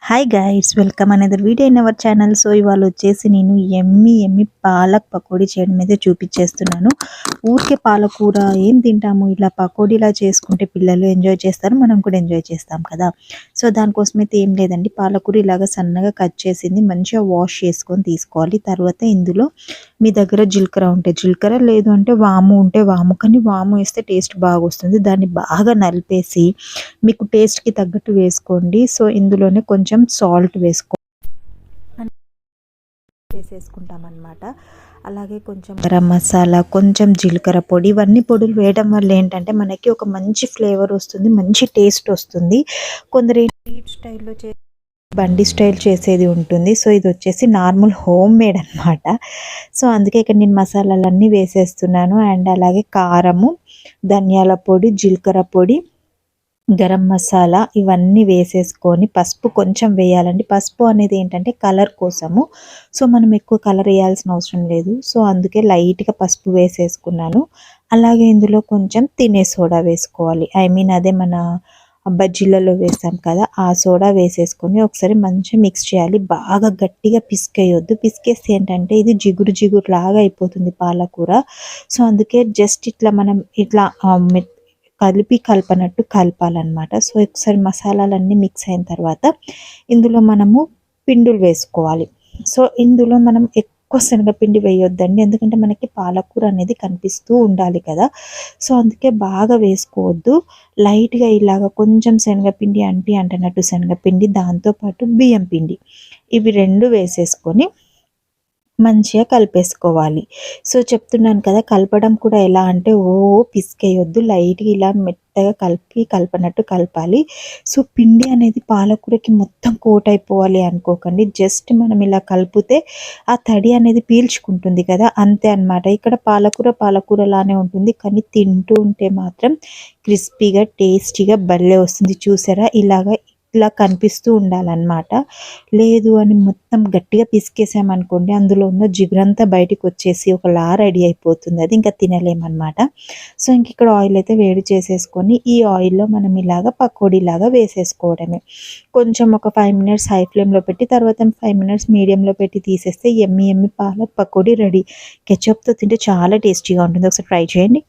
Hi guys, welcome another video in our channel. So ఇవాళ వచ్చేసి నేను ఎమ్మి పాలక్ పకోడీ చేయడం అయితే చూపించేస్తున్నాను. ఊరికే పాలకూర ఏం తింటాము, ఇలా పకోడీలా చేసుకుంటే పిల్లలు ఎంజాయ్ చేస్తారు, మనం కూడా ఎంజాయ్ చేస్తాం కదా. సో దానికోసం అయితే ఏం లేదండి, పాలకూర ఇలాగ సన్నగా కట్ చేసింది మంచిగా వాష్ చేసుకొని తీసుకోవాలి. తర్వాత ఇందులో మీ దగ్గర జీలకర్ర ఉంటే జీలకర్ర, లేదు అంటే వాము ఉంటే వాము, కానీ వాము వేస్తే టేస్ట్ బాగా వస్తుంది. దాన్ని బాగా నలిపేసి మీకు టేస్ట్కి తగ్గట్టు వేసుకోండి. సో ఇందులోనే కొంచెం సాల్ట్ వేసేసుకుంటాం అన్నమాట. అలాగే కొంచెం గరం మసాలా, కొంచెం జీలకర్ర పొడి, ఇవన్నీ పొడులు వేయడం వల్ల ఏంటంటే మనకి ఒక మంచి ఫ్లేవర్ వస్తుంది, మంచి టేస్ట్ వస్తుంది. కొందరు స్ట్రీట్ స్టైల్లో బండి స్టైల్ చేసేది ఉంటుంది. సో ఇది వచ్చేసి నార్మల్ హోమ్ మేడ్ అనమాట. సో అందుకే ఇక్కడ నేను మసాలాలన్నీ వేసేస్తున్నాను. అండ్ అలాగే కారము, ధనియాల పొడి, జీలకర్ర పొడి, గరం మసాలా ఇవన్నీ వేసేసుకొని పసుపు కొంచెం వేయాలండి. పసుపు అనేది ఏంటంటే కలర్ కోసము. సో మనం ఎక్కువ కలర్ వేయాల్సిన అవసరం లేదు. సో అందుకే లైట్గా పసుపు వేసేసుకున్నాను. అలాగే ఇందులో కొంచెం తినే సోడా వేసుకోవాలి. అదే మన బజ్జీలలో వేస్తాం కదా, ఆ సోడా వేసేసుకొని ఒకసారి మంచిగా మిక్స్ చేయాలి. బాగా గట్టిగా పిసికేయొద్దు, పిసికేస్తే ఏంటంటే ఇది జిగురు జిగురు లాగా అయిపోతుంది పాలకూర. సో అందుకే జస్ట్ ఇట్లా మనం ఇట్లా కలపనట్టు కలపాలన్నమాట. సో ఒకసారి మసాలాలన్నీ మిక్స్ అయిన తర్వాత ఇందులో మనము పిండులు వేసుకోవాలి. సో ఇందులో మనం ఎక్కువ శనగపిండి వేయొద్దండి, ఎందుకంటే మనకి పాలకూర అనేది కనిపిస్తూ ఉండాలి కదా. సో అందుకే బాగా వేసుకోవద్దు, లైట్గా ఇలాగ కొంచెం శనగపిండి అంటున్నట్టు శనగపిండి, దాంతోపాటు బియ్యం పిండి, ఇవి రెండు వేసేసుకొని మంచిగా కలిపేసుకోవాలి. సో చెప్తున్నాను కదా, కలపడం కూడా ఎలా అంటే పిసికేయొద్దు, లైట్గా ఇలా మెత్తగా కలపనట్టు కలపాలి. సో పిండి అనేది పాలకూరకి మొత్తం కోట్ అయిపోవాలి అనుకోకండి, జస్ట్ మనం ఇలా కలిపితే ఆ తడి అనేది పీల్చుకుంటుంది కదా, అంతే అనమాట. ఇక్కడ పాలకూరలానే ఉంటుంది, కానీ తింటూ ఉంటే మాత్రం క్రిస్పీగా టేస్టీగా భలే వస్తుంది. చూసారా, ఇలా కనిపిస్తూ ఉండాలన్నమాట. లేదు అని మొత్తం గట్టిగా పిసికేసామనుకోండి, అందులో ఉన్న జిగురంతా బయటకు వచ్చేసి ఒకలా రెడీ అయిపోతుంది, అది ఇంకా తినలేమన్నమాట. సో ఇంక ఇక్కడ ఆయిల్ అయితే వేడి చేసేసుకొని ఈ ఆయిల్లో మనం ఇలాగ పకోడీలాగా వేసేసుకోవడమే. కొంచెం ఒక 5 మినిట్స్ హై ఫ్లేమ్లో పెట్టి, తర్వాత 5 మినిట్స్ మీడియంలో పెట్టి తీసేస్తే ఎమ్మి పాలక్ పకోడీ రెడీ. కెచప్తో తింటే చాలా టేస్టీగా ఉంటుంది, ఒకసారి ట్రై చేయండి.